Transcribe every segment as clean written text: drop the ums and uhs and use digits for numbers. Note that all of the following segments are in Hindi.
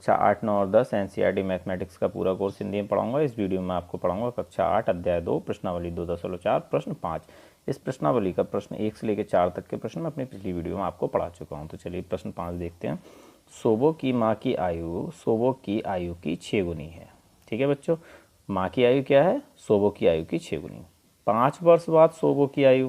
कक्षा 8, 9 और 10 एनसीईआरटी मैथमेटिक्स का पूरा कोर्स हिंदी में पढ़ाऊंगा। इस वीडियो में आपको पढ़ाऊंगा कक्षा 8 अध्याय 2 प्रश्नावली 2.4 प्रश्न 5। इस प्रश्नावली का प्रश्न 1 से लेकर 4 तक के प्रश्न मैं अपनी पिछली वीडियो में आपको पढ़ा चुका हूं। तो चलिए प्रश्न 5 देखते हैं। सोबो की माँ की आयु सोबो की आयु की 6 गुनी है। ठीक है बच्चों, माँ की आयु क्या है? सोबो की आयु की 6 गुनी। 5 वर्ष बाद सोबो की आयु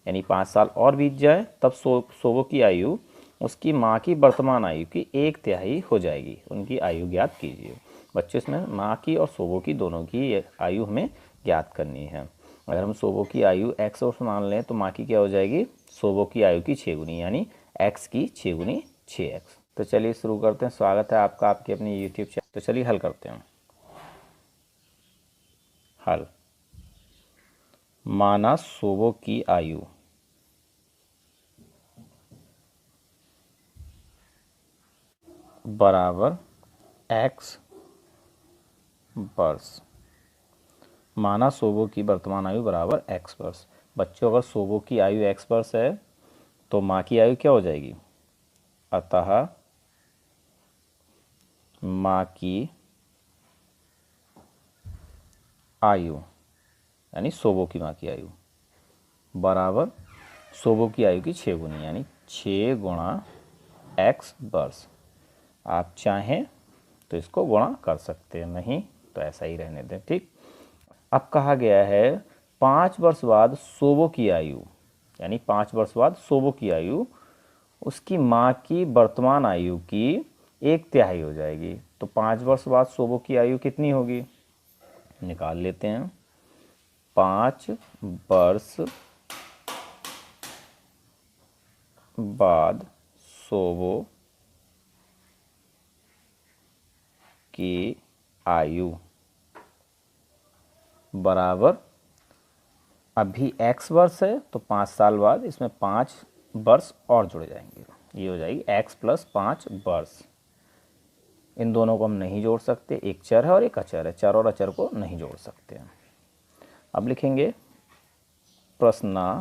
यानी 5 साल और बीत जाए तब सोबो की आयु उसकी माँ की वर्तमान आयु की 1/3 हो जाएगी। उनकी आयु ज्ञात कीजिए। बच्चों, इसमें माँ की और सोबो की दोनों की आयु हमें ज्ञात करनी है। अगर हम सोबो की आयु x वर्ष मान लें तो माँ की क्या हो जाएगी? सोबो की आयु की 6 गुनी यानी x की 6 गुनी 6x। तो चलिए शुरू करते हैं। स्वागत है आपका आपके अपने यूट्यूब चैनल। तो चलिए हल करते हैं। हल। माना सोबो की आयु बराबर x वर्ष। माना सोबो की वर्तमान आयु बराबर x वर्ष। बच्चों, अगर सोबो की आयु x वर्ष है तो माँ की आयु क्या हो जाएगी? अतः माँ की आयु यानी सोबो की माँ की आयु बराबर सोबो की आयु की 6 गुनी यानी 6 गुणा x वर्ष। आप चाहें तो इसको गुणा कर सकते हैं, नहीं तो ऐसा ही रहने दें। ठीक। अब कहा गया है 5 वर्ष बाद सोबो की आयु यानी 5 वर्ष बाद सोबो की आयु उसकी माँ की वर्तमान आयु की 1/3 हो जाएगी। तो 5 वर्ष बाद सोबो की आयु कितनी होगी? निकाल लेते हैं। 5 वर्ष बाद सोबो की आयु बराबर, अभी x वर्ष है तो 5 साल बाद इसमें 5 वर्ष और जुड़ जाएंगे। ये हो जाएगी x प्लस 5 वर्ष। इन दोनों को हम नहीं जोड़ सकते, एक चर है और एक अचर है। चर और अचर को नहीं जोड़ सकते हैं। अब लिखेंगे प्रश्नानुसार।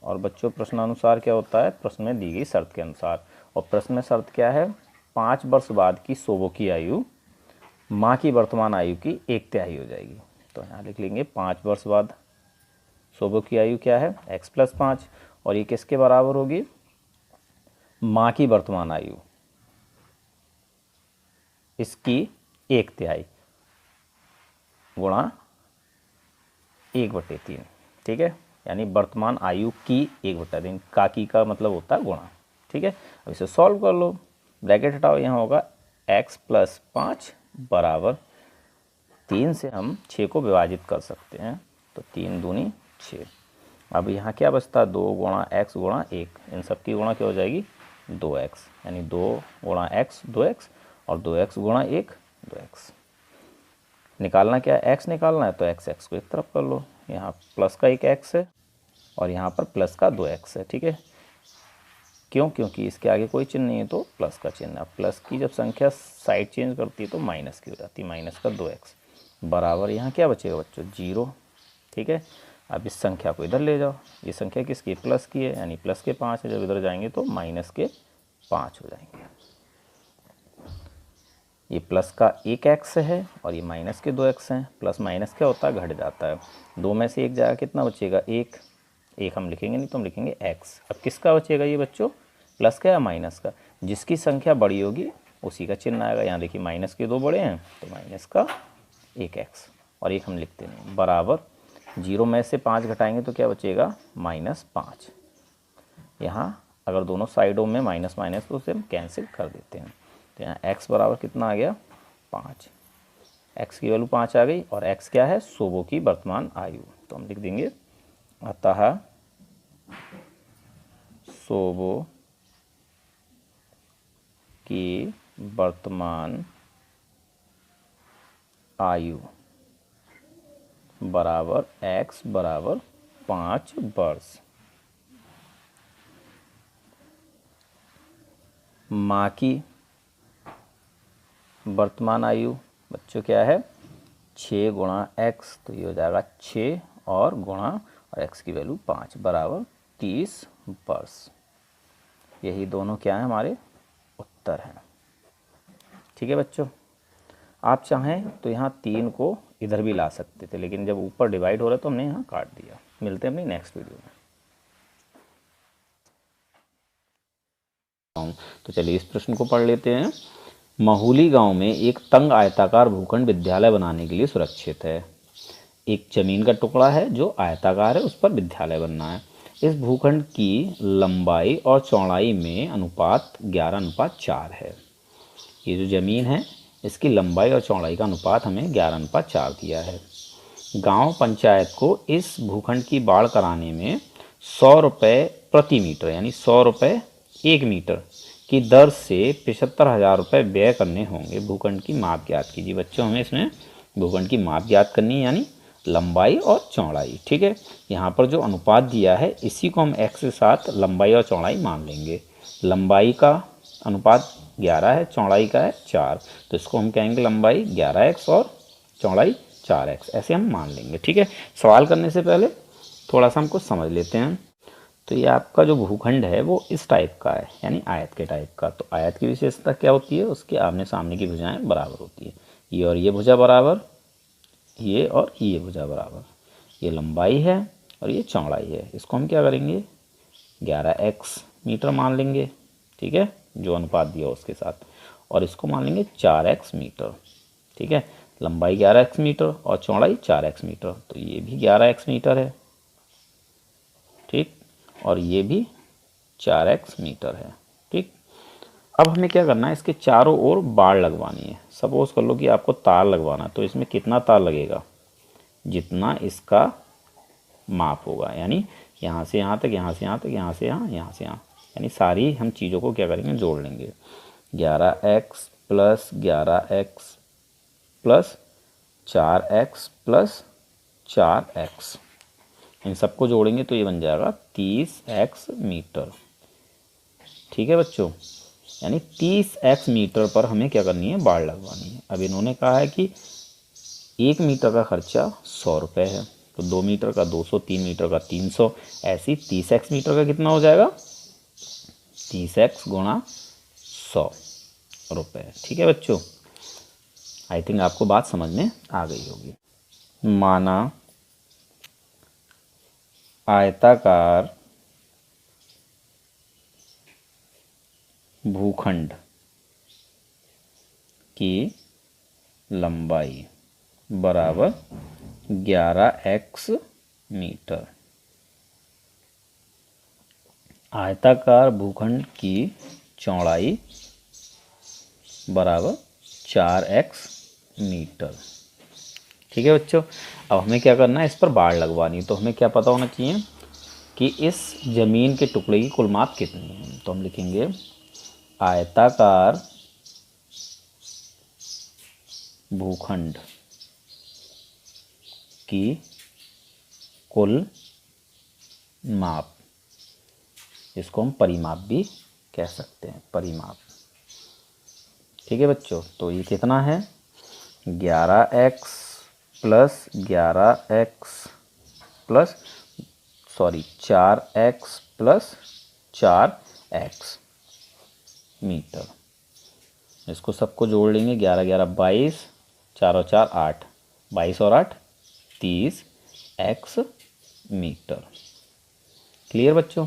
और बच्चों, प्रश्नानुसार क्या होता है? प्रश्न में दी गई शर्त के अनुसार। और प्रश्न में शर्त क्या है? 5 वर्ष बाद की सोबो की आयु माँ की वर्तमान आयु की 1/3 हो जाएगी। तो यहाँ लिख लेंगे 5 वर्ष बाद सोबो की आयु क्या है? x plus 5। और ये किसके बराबर होगी? माँ की वर्तमान आयु इसकी 1/3 गुणा 1/3। ठीक है, यानी वर्तमान आयु की 1/3। काकी का मतलब होता है गुणा। ठीक है, अब इसे सॉल्व कर लो। ब्रैकेट हटाओ, यहाँ होगा x प्लस 5 बराबर 3 से हम 6 को विभाजित कर सकते हैं। तो 3 दूनी 6। अब यहाँ क्या बचता है? 2 गुणा x गुणा 1। इन सब की गुणा क्या हो जाएगी? 2x यानी 2 गुणा x 2x और 2x गुणा 1 2x। निकालना क्या है? x निकालना है तो x को एक तरफ कर लो। यहाँ प्लस का एक x है और यहाँ पर प्लस का 2x है। ठीक है, क्यों? क्योंकि इसके आगे कोई चिन्ह नहीं है तो प्लस का चिन्ह। अब प्लस की जब संख्या साइड चेंज करती है तो माइनस की हो जाती है। माइनस का 2x बराबर यहाँ क्या बचेगा बच्चों? 0। ठीक है, अब इस संख्या को इधर ले जाओ। ये संख्या किसकी? प्लस की है यानी प्लस के 5 है। जब इधर जाएंगे तो माइनस के 5 हो जाएंगे। ये प्लस का एक x है और ये माइनस के 2x हैं। प्लस माइनस क्या होता है? घट जाता है। 2 में से 1 जाएगा, कितना बचेगा? 1। 1 हम लिखेंगे नहीं तो हम लिखेंगे x। अब किसका बचेगा ये बच्चों? प्लस का या माइनस का? जिसकी संख्या बड़ी होगी उसी का चिन्ह आएगा। यहाँ देखिए माइनस के 2 बड़े हैं तो माइनस का 1x और 1 हम लिखते नहीं। बराबर 0 में से 5 घटाएंगे तो क्या बचेगा? -5। यहाँ अगर दोनों साइडों में माइनस माइनस तो उसे हम कैंसिल कर देते हैं। तो यहाँ x बराबर कितना आ गया? 5। x की वैल्यू 5 आ गई और x क्या है? सोबो की वर्तमान आयु। तो हम लिख देंगे अतः सोबो की वर्तमान आयु बराबर x बराबर 5 वर्ष। माँ की वर्तमान आयु बच्चों क्या है? 6 गुणा x। तो ये हो जाएगा 6 और गुणा और x की वैल्यू 5 बराबर 30 वर्ष। यही दोनों क्या है? हमारे उत्तर हैं। ठीक है बच्चों, आप चाहें तो यहाँ 3 को इधर भी ला सकते थे, लेकिन जब ऊपर डिवाइड हो रहा है तो हमने यहाँ काट दिया। मिलते हैं अपनी नेक्स्ट वीडियो में। तो चलिए इस प्रश्न को पढ़ लेते हैं। महुली गांव में एक तंग आयताकार भूखंड विद्यालय बनाने के लिए सुरक्षित है। एक जमीन का टुकड़ा है जो आयताकार है, उस पर विद्यालय बनना है। इस भूखंड की लंबाई और चौड़ाई में अनुपात 11:4 है। ये जो ज़मीन है इसकी लंबाई और चौड़ाई का अनुपात हमें 11:4 दिया है। गांव पंचायत को इस भूखंड की बाढ़ कराने में 100 रुपये प्रति मीटर यानी 100 रुपये 1 मीटर की दर से 75,000 रुपये व्यय करने होंगे। भूखंड की माप ज्ञात कीजिए। बच्चों हमें इसमें भूखंड की माप ज्ञात करनी है यानी लंबाई और चौड़ाई। ठीक है, यहाँ पर जो अनुपात दिया है इसी को हम x के साथ लंबाई और चौड़ाई मान लेंगे। लंबाई का अनुपात 11 है, चौड़ाई का है 4, तो इसको हम कहेंगे लंबाई 11x और चौड़ाई 4x, ऐसे हम मान लेंगे। ठीक है, सवाल करने से पहले थोड़ा सा हम कुछ समझ लेते हैं। तो ये आपका जो भूखंड है वो इस टाइप का है यानी आयत के टाइप का। तो आयत की विशेषता क्या होती है, उसके आमने सामने की भुजाएं बराबर होती है। ये और ये भुजा बराबर, ये और ये भुजा बराबर। ये लंबाई है और ये चौड़ाई है। इसको हम क्या करेंगे 11x मीटर मान लेंगे। ठीक है, जो अनुपात दिया उसके साथ, और इसको मान लेंगे 4x मीटर। ठीक है, लंबाई 11x मीटर और चौड़ाई 4x मीटर, तो ये भी 11x मीटर है। ठीक, और ये भी 4x मीटर है। ठीक, अब हमें क्या करना है, इसके चारों ओर बाड़ लगवानी है। सपोज कर लो कि आपको तार लगवाना है, तो इसमें कितना तार लगेगा, जितना इसका माप होगा, यानी यहाँ से यहाँ तक, यहाँ से यहाँ तक, यहाँ से यहाँ, यहाँ से यहाँ, यानी सारी हम चीज़ों को क्या करेंगे जोड़ लेंगे। 11x plus 11x plus 4x plus 4x, इन सबको जोड़ेंगे तो ये बन जाएगा 30x मीटर। ठीक है बच्चों, यानी 30x मीटर पर हमें क्या करनी है, बाड़ लगवानी है। अब इन्होंने कहा है कि 1 मीटर का खर्चा 100 रुपये है, तो 2 मीटर का 200, 3 मीटर का 300, ऐसी 30x मीटर का कितना हो जाएगा, 30x गुणा 100 रुपये। ठीक है बच्चों, आई थिंक आपको बात समझ में आ गई होगी। माना आयताकार भूखंड की लंबाई बराबर 11x मीटर, आयताकार भूखंड की चौड़ाई बराबर 4x मीटर। ठीक है बच्चों, अब हमें क्या करना है, इस पर बाड़ लगवानी। तो हमें क्या पता होना चाहिए कि इस ज़मीन के टुकड़े की कुल माप कितनी है। तो हम लिखेंगे आयताकार भूखंड की कुल माप, इसको हम परिमाप भी कह सकते हैं, परिमाप। ठीक है बच्चों, तो ये कितना है, 11x plus 11x plus 4x plus 4x metre. इसको सबको जोड़ लेंगे, 11 11 22, 4 और 4 8, 22 और 8 30x मीटर। क्लियर बच्चों।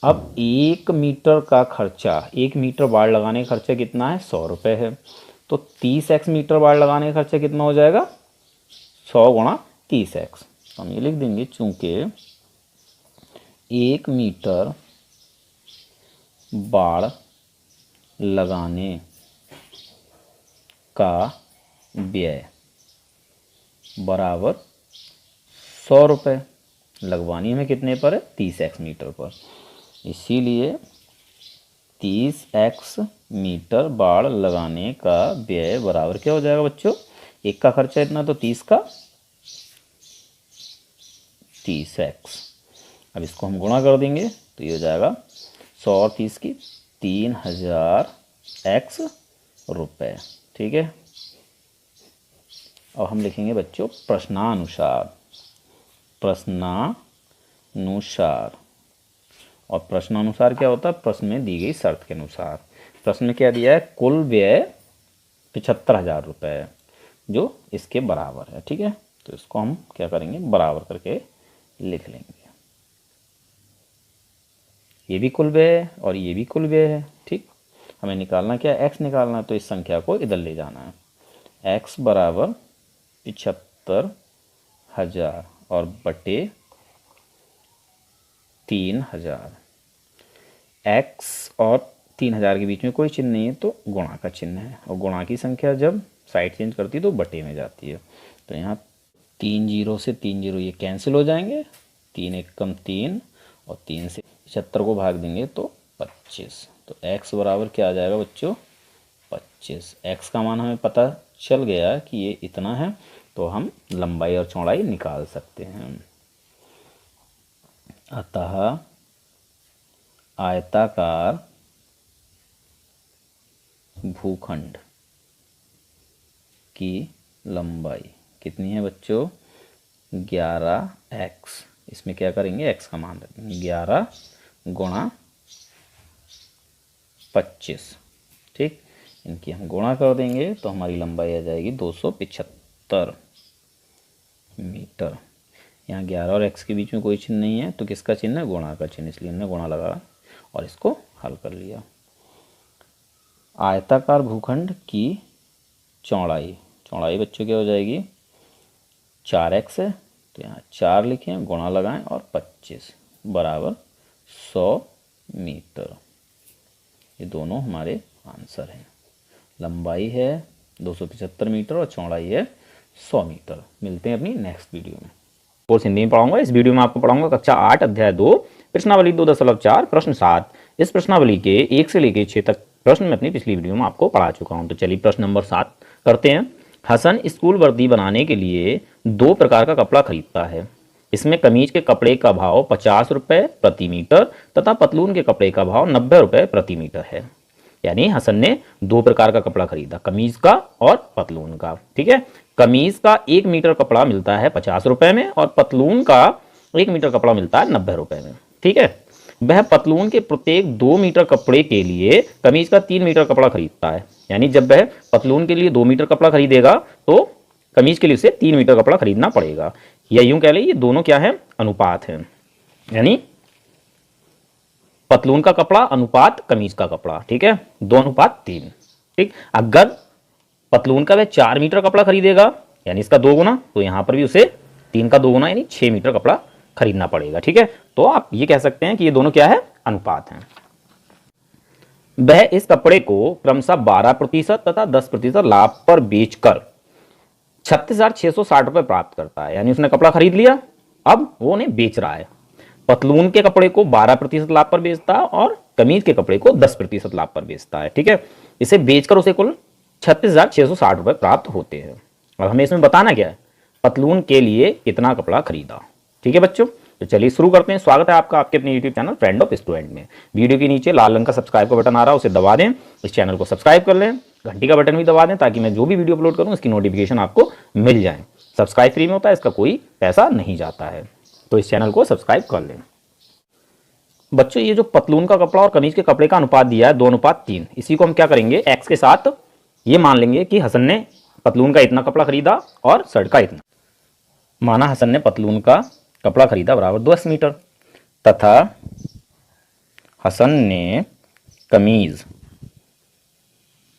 अब 1 मीटर का खर्चा, 1 मीटर बाड़ लगाने का खर्चा कितना है, 100 रुपये है। तो 30x मीटर बाड़ लगाने का खर्चा कितना हो जाएगा, 100 गुणा 30x। हम ये लिख देंगे, चूंकि 1 मीटर बाड़ लगाने का व्यय बराबर 100 रुपये, लगवानी हमें कितने पर है, 30x मीटर पर, इसीलिए 30x मीटर बाड़ लगाने का व्यय बराबर क्या हो जाएगा बच्चों, एक का खर्चा इतना तो 30 का 30x। अब इसको हम गुणा कर देंगे तो ये हो जाएगा 100 और 30 की 3000x रुपये। ठीक है, अब हम लिखेंगे बच्चों प्रश्नानुसार, प्रश्नानुसार। और प्रश्नानुसार क्या होता है, प्रश्न में दी गई शर्त के अनुसार। प्रश्न में क्या दिया है, कुल व्यय 75,000 रुपये जो इसके बराबर है। ठीक है, तो इसको हम क्या करेंगे, बराबर करके लिख लेंगे। ये भी कुल व्यय है और ये भी कुल व्यय है। ठीक, हमें निकालना क्या है, x निकालना है, तो इस संख्या को इधर ले जाना है। x बराबर 75,000 और बटे 3,000। x और 3,000 के बीच में कोई चिन्ह नहीं है तो गुणा का चिन्ह है, और गुणा की संख्या जब साइड चेंज करती है तो बटे में जाती है। तो यहाँ 3 जीरो से 3 जीरो ये कैंसिल हो जाएंगे, 3 एक कम 3 और 3 से 75 को भाग देंगे तो 25। तो x बराबर क्या आ जाएगा बच्चों, 25। x का मान हमें पता चल गया कि ये इतना है, तो हम लंबाई और चौड़ाई निकाल सकते हैं। अतः आयताकार भूखंड की लंबाई कितनी है बच्चों, 11x। इसमें क्या करेंगे, x का मान रखेंगे 11 गुणा 25। ठीक, इनकी हम गुणा कर देंगे तो हमारी लंबाई आ जाएगी 275 मीटर। यहाँ 11 और x के बीच में कोई चिन्ह नहीं है तो किसका चिन्ह है, गुणा का चिन्ह, इसलिए हमने गुणा लगा और इसको हल कर लिया। आयताकार भूखंड की चौड़ाई, चौड़ाई बच्चों क्या हो जाएगी, 4x है, तो यहाँ 4 लिखें, गुणा लगाएं और 25 बराबर 100 मीटर। ये दोनों हमारे आंसर हैं। लंबाई है 275 मीटर और चौड़ाई है 100 मीटर। मिलते हैं अपनी नेक्स्ट वीडियो में। कोर्स हिंदी में पढ़ाऊंगा। इस वीडियो में आपको पढ़ाऊंगा कक्षा 8 अध्याय 2 प्रश्नावली 2.4 प्रश्न 7। इस प्रश्नावली के 1 से लेकर 6 तक प्रश्न मैं अपनी पिछली वीडियो में आपको पढ़ा चुका हूं। तो चलिए प्रश्न नंबर 7 करते हैं। हसन स्कूल वर्दी बनाने के लिए 2 प्रकार का कपड़ा खरीदता है। इसमें कमीज के कपड़े का भाव 50 रुपये प्रति मीटर तथा पतलून के कपड़े का भाव 90 रुपये प्रति मीटर है। यानी हसन ने 2 प्रकार का कपड़ा खरीदा, कमीज का और पतलून का। ठीक है, कमीज का 1 मीटर कपड़ा मिलता है 50 रुपये में और पतलून का 1 मीटर कपड़ा मिलता है 90 रुपये में। ठीक है, वह पतलून के प्रत्येक 2 मीटर कपड़े के लिए कमीज का 3 मीटर कपड़ा खरीदता है। यानी जब वह पतलून के लिए 2 मीटर कपड़ा खरीदेगा तो कमीज के लिए उसे 3 मीटर कपड़ा खरीदना पड़ेगा। या यूं कह लें ये दोनों क्या है, अनुपात है। यानी पतलून का कपड़ा अनुपात कमीज का कपड़ा। ठीक है, 2:3। ठीक, अगर पतलून का वह 4 मीटर कपड़ा खरीदेगा यानी इसका 2 गुना, तो यहां पर भी उसे 3 का 2 गुना यानी 6 मीटर कपड़ा खरीदना पड़ेगा। ठीक है, तो आप ये कह सकते हैं कि ये दोनों क्या है, अनुपात हैं। वह इस कपड़े को क्रमशः 12% तथा 10% लाभ पर बेचकर 36,660 रुपये प्राप्त करता है। यानी उसने कपड़ा खरीद लिया, अब वो उन्हें बेच रहा है। पतलून के कपड़े को 12% लाभ पर बेचता है और कमीज के कपड़े को 10% लाभ पर बेचता है। ठीक है, इसे बेचकर उसे कुल 36,660 रुपये प्राप्त होते हैं। और हमें इसमें बताना क्या है, पतलून के लिए कितना कपड़ा खरीदा। ठीक है बच्चों, तो चलिए शुरू करते हैं। स्वागत है आपका आपके अपने YouTube channel friend of student में। वीडियो के नीचे लाल रंग का सब्सक्राइब का बटन आ रहा है, उसे दबा दें, इस चैनल को सब्सक्राइब कर लें, घंटी का बटन भी दबा दें ताकि मैं जो भी वीडियो अपलोड करूं इसकी नोटिफिकेशन आपको मिल जाए। सब्सक्राइब फ्री में होता है, इसका कोई पैसा नहीं जाता है, तो इस चैनल को सब्सक्राइब कर लें। बच्चों ये जो पतलून का कपड़ा और कमीज के कपड़े का अनुपात दिया है 2:3, इसी को हम क्या करेंगे, x के साथ ये मान लेंगे कि हसन ने पतलून का इतना कपड़ा खरीदा और शर्ट का इतना। माना हसन ने पतलून का कपड़ा खरीदा बराबर 10 मीटर तथा हसन ने कमीज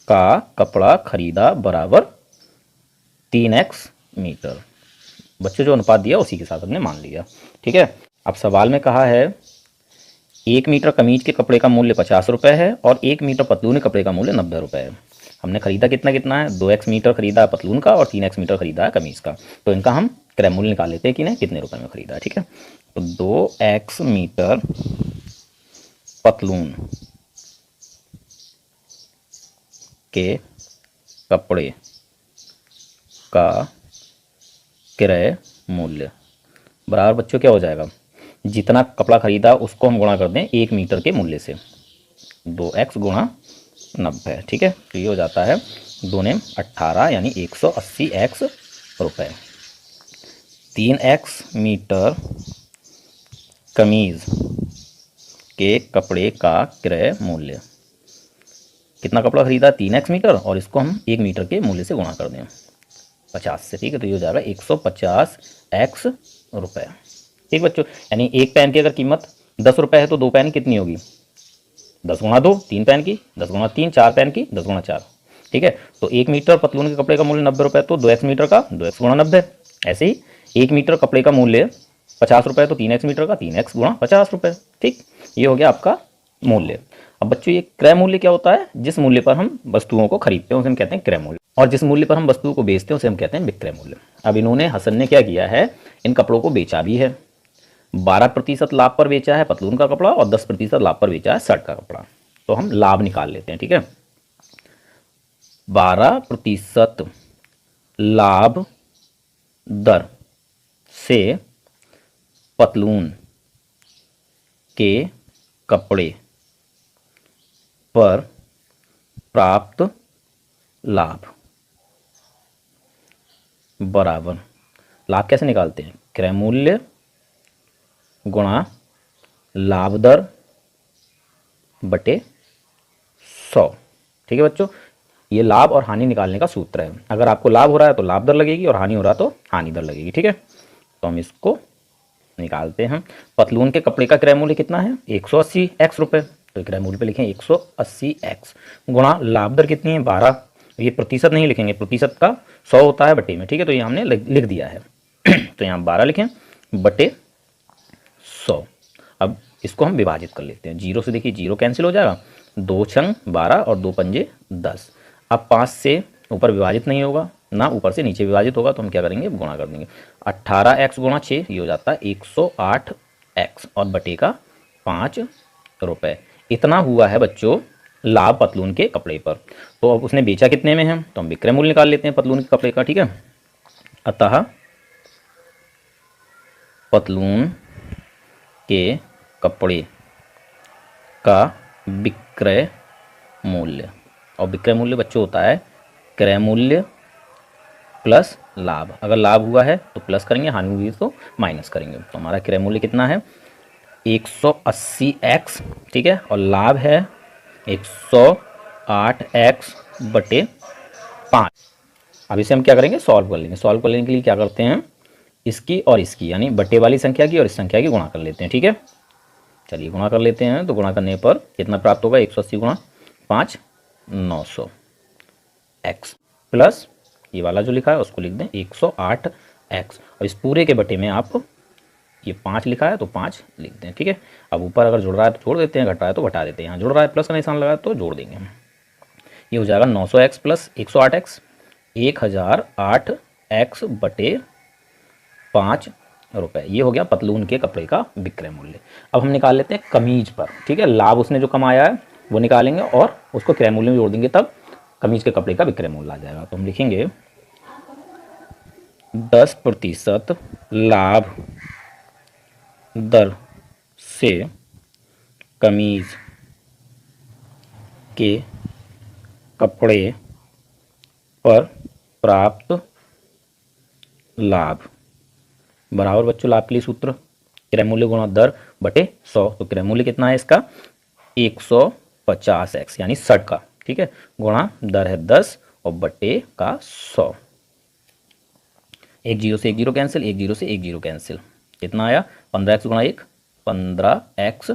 का कपड़ा खरीदा बराबर 3x मीटर। बच्चों जो अनुपात दिया उसी के साथ हमने मान लिया। ठीक है, अब सवाल में कहा है 1 मीटर कमीज के कपड़े का मूल्य 50 रुपये है और 1 मीटर पतलून के कपड़े का मूल्य 90 रुपये है। हमने खरीदा कितना कितना है, 2x मीटर खरीदा है पतलून का और 3x मीटर खरीदा है कमीज का। तो इनका हम क्रय मूल्य निकाल लेते हैं कि नहीं कितने रुपए में खरीदा है। ठीक है, तो 2x मीटर पतलून के कपड़े का क्रय मूल्य बराबर बच्चों क्या हो जाएगा, जितना कपड़ा खरीदा उसको हम गुणा कर दें 1 मीटर के मूल्य से, 2x गुणा 90। ठीक है, तो ये हो जाता है 2 ने 18 यानी 180x रुपये। 3x मीटर कमीज के कपड़े का क्रय मूल्य कितना कपड़ा खरीदा, 3x मीटर, और इसको हम 1 मीटर के मूल्य से गुणा कर दें 50 से, ठीक है। तो ये हो जाएगा 150x रुपये, ठीक बच्चों। यानी एक पेन की अगर कीमत 10 रुपये है तो 2 पेन कितनी होगी, 10 गुणा 2, 3 पेन की, 10 गुणा 3, 4 पेन की, 10 गुणा 4, ठीक है। तो 1 मीटर पतलून के कपड़े का मूल्य 90 रुपये, तो 2x मीटर का 2x गुणा 90। ऐसे ही 1 मीटर कपड़े का मूल्य 50 रुपये, तो 3x मीटर का 3x गुणा 50 रुपये, ठीक। ये हो गया आपका मूल्य। अब बच्चों ये क्रय मूल्य क्या होता है, जिस मूल्य पर हम वस्तुओं को खरीदते हैं उसे हम कहते हैं क्रय मूल्य, और जिस मूल्य पर हम वस्तुओं को बेचते हैं उसे हम कहते हैं विक्रय मूल्य। अब इन्होंने, हसन ने क्या किया है, इन कपड़ों को बेचा भी है। 12% लाभ पर बेचा है पतलून का कपड़ा और 10% लाभ पर बेचा है शर्ट का कपड़ा। तो हम लाभ निकाल लेते हैं, ठीक है। 12% लाभ दर से पतलून के कपड़े पर प्राप्त लाभ बराबर, लाभ कैसे निकालते हैं, क्रय मूल्य गुणा लाभ दर बटे 100, ठीक है बच्चों। ये लाभ और हानि निकालने का सूत्र है। अगर आपको लाभ हो रहा है तो लाभ दर लगेगी और हानि हो रहा है तो हानि दर लगेगी, ठीक है। तो हम इसको निकालते हैं। पतलून के कपड़े का क्रय मूल्य कितना है, 180x रुपये, तो क्रय मूल्य पे लिखें 180x गुणा लाभ दर कितनी है, 12। ये प्रतिशत नहीं लिखेंगे, प्रतिशत का 100 होता है बटे में, ठीक है। तो ये हमने लिख दिया है तो यहाँ 12 लिखें बटे 100। अब इसको हम विभाजित कर लेते हैं, 0 से देखिए 0 कैंसिल हो जाएगा, 2 छंग 12 और 2 पंजे 10। अब 5 से ऊपर विभाजित नहीं होगा ना, ऊपर से नीचे विभाजित होगा, तो हम क्या करेंगे, गुणा कर देंगे। 18x गुणा 6, ये हो जाता है 108x और बटे का 5 रुपये। इतना हुआ है बच्चों लाभ पतलून के कपड़े पर। तो अब उसने बेचा कितने में है, तो हम विक्रय मूल्य निकाल लेते हैं पतलून के कपड़े का, ठीक है। अतः पतलून के कपड़े का विक्रय मूल्य, और विक्रय मूल्य बच्चों होता है क्रय मूल्य प्लस लाभ। अगर लाभ हुआ है तो प्लस करेंगे, हानि हुई तो माइनस करेंगे। तो हमारा क्रय मूल्य कितना है, 180x, ठीक है, और लाभ है 108x बटे 5। अब इसे हम क्या करेंगे, सॉल्व कर लेंगे। सॉल्व करने के लिए क्या करते हैं, इसकी और इसकी यानी बटे वाली संख्या की और इस संख्या की गुणा कर लेते हैं, ठीक है। चलिए गुणा कर लेते हैं। तो गुणा करने पर कितना प्राप्त होगा, 180 गुणा 5, 900x प्लस ये वाला जो लिखा है उसको लिख दें 108x, और इस पूरे के बटे में आप ये 5 लिखा है तो 5 लिख दें, ठीक है। अब ऊपर अगर जुड़ रहा है तो जोड़ देते हैं, घट रहा है तो घटा देते हैं। यहाँ जुड़ रहा है प्लस का निशान लगा है तो जोड़ देंगे। ये हो जाएगा 900x प्लस 108x, 1008x बटे 5 रुपये। ये हो गया पतलून के कपड़े का विक्रय मूल्य। अब हम निकाल लेते हैं कमीज पर, ठीक है। लाभ उसने जो कमाया है वो निकालेंगे और उसको क्रय मूल्य में जोड़ देंगे, तब कमीज के कपड़े का विक्रय मूल्य आ जाएगा। तो हम लिखेंगे 10% लाभ दर से कमीज के कपड़े पर प्राप्त लाभ बराबर बच्चों, लाभ के लिए सूत्र क्रय मूल्य गुणा दर बटे 100। तो क्रय मूल्य कितना है इसका, 150x यानी 60 का, ठीक है, गुणा दर है 10 और बटे का 100। एक 0 से एक 0 कैंसिल, एक 0 से एक 0 कैंसिल, कितना आया, 15x गुणा 1, 15x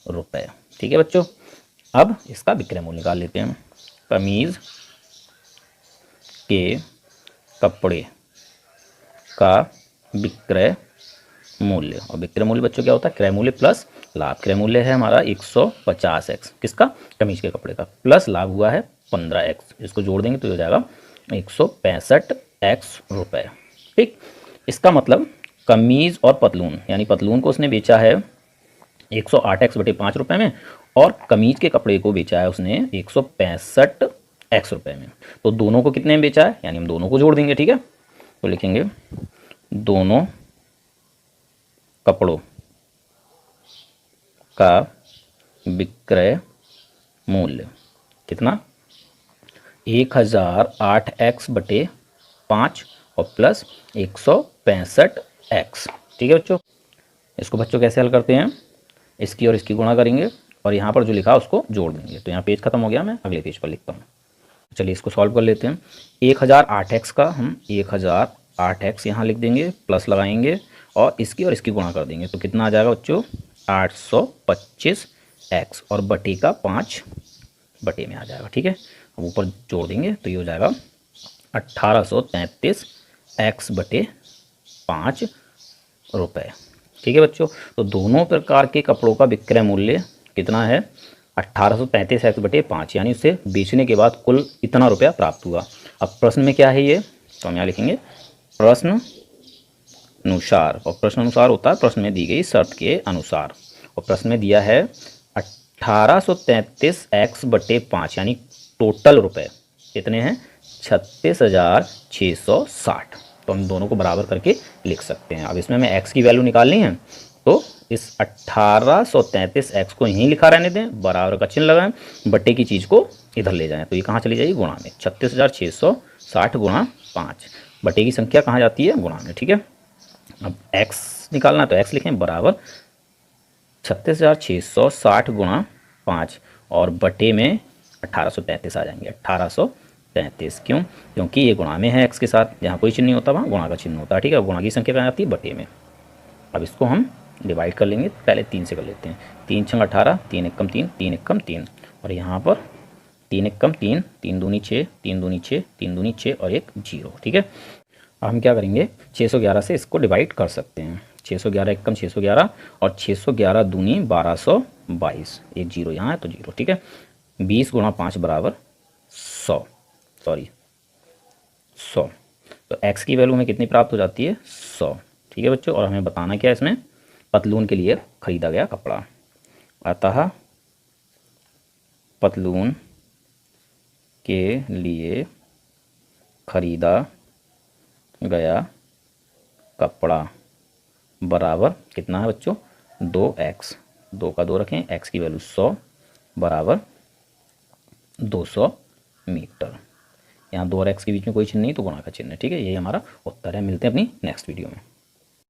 रुपये, ठीक है बच्चों। अब इसका विक्रय मूल्य निकाल लेते हैं। कमीज के कपड़े का विक्रय मूल्य, और विक्रय मूल्य बच्चों क्या होता है, क्रय मूल्य प्लस लाभ। क्रय मूल्य है हमारा 150x, किसका, कमीज के कपड़े का, प्लस लाभ हुआ है 15x, इसको जोड़ देंगे तो हो जाएगा 165x रुपये, ठीक। इसका मतलब कमीज और पतलून, यानी पतलून को उसने बेचा है 108x बटे 5 रुपये में, और कमीज के कपड़े को बेचा है उसने 165x रुपये में। तो दोनों को कितने में बेचा है, यानी हम दोनों को जोड़ देंगे, ठीक है। तो लिखेंगे दोनों कपड़ों का विक्रय मूल्य कितना, 1008x बटे 5 और प्लस 165x, ठीक है बच्चों। इसको बच्चों कैसे हल करते हैं, इसकी और इसकी गुणा करेंगे और यहाँ पर जो लिखा उसको जोड़ देंगे। तो यहाँ पेज खत्म हो गया, मैं अगले पेज पर लिखता हूँ। चलिए इसको सॉल्व कर लेते हैं। 1008x का हम 1008x यहाँ लिख देंगे, प्लस लगाएंगे और इसकी गुणा कर देंगे। तो कितना आ जाएगा बच्चों, 825x और बटे का 5 बटे में आ जाएगा। ठीक है, अब ऊपर जोड़ देंगे तो ये हो जाएगा 1833x बटे 5 रुपये। ठीक है बच्चों, तो दोनों प्रकार के कपड़ों का विक्रय मूल्य कितना है, 1835x बटे 5, यानी उसे बेचने के बाद कुल इतना रुपया प्राप्त हुआ। अब प्रश्न में क्या है ये, तो हम यहाँ लिखेंगे प्रश्न अनुसार, और प्रश्न अनुसार होता है प्रश्न में दी गई शर्त के अनुसार। और प्रश्न में दिया है 1833x बटे 5, यानी टोटल रुपए कितने हैं, 36,660। तो हम दोनों को बराबर करके लिख सकते हैं। अब इसमें हमें x की वैल्यू निकालनी है, तो इस 1833x को यहीं लिखा रहने दें, बराबर का चिन्ह लगाएं, बट्टे की चीज़ को इधर ले जाएं, तो ये कहाँ चली जाएगी, गुणा में। 36,660 गुणा 5, बट्टे की संख्या कहाँ जाती है, गुणा में। ठीक है, अब x निकालना है तो x लिखें बराबर 36,660 गुणा 5 और बटे में 1833 आ जाएंगे। 1833 क्यों, क्योंकि ये गुणा में है x के साथ, जहाँ कोई चिन्ह नहीं होता वहाँ गुणा का चिन्ह होता है। ठीक है, गुणा की संख्या कहाँ आती है, बटे में। अब इसको हम डिवाइड कर लेंगे, पहले 3 से कर लेते हैं। 3 छंग 18, 3 एकम 3, 3 एकम 3, और यहाँ पर 3 एकम 3, 3 दूनी 6, 3 दूनी 6, 3 दूनी 6 और एक 0। ठीक है, अब हम क्या करेंगे, 611 से इसको डिवाइड कर सकते हैं। 611 एकम 611 और 611 दूनी 1222, एक 0 यहाँ है तो 0। ठीक है, 20 गुणा 5 बराबर 100, सॉरी 100। तो x की वैल्यू में कितनी प्राप्त हो जाती है, 100। ठीक है बच्चों, और हमें बताना क्या है इसमें, पतलून के लिए खरीदा गया कपड़ा। अतः पतलून के लिए खरीदा गया कपड़ा बराबर कितना है बच्चों, 2x, 2 का 2 रखें, x की वैल्यू 100 बराबर 200 मीटर। यहाँ 2 और x के बीच में कोई चिन्ह नहीं तो गुणा का चिन्ह है। ठीक है, यही हमारा उत्तर है। मिलते हैं अपनी नेक्स्ट वीडियो में।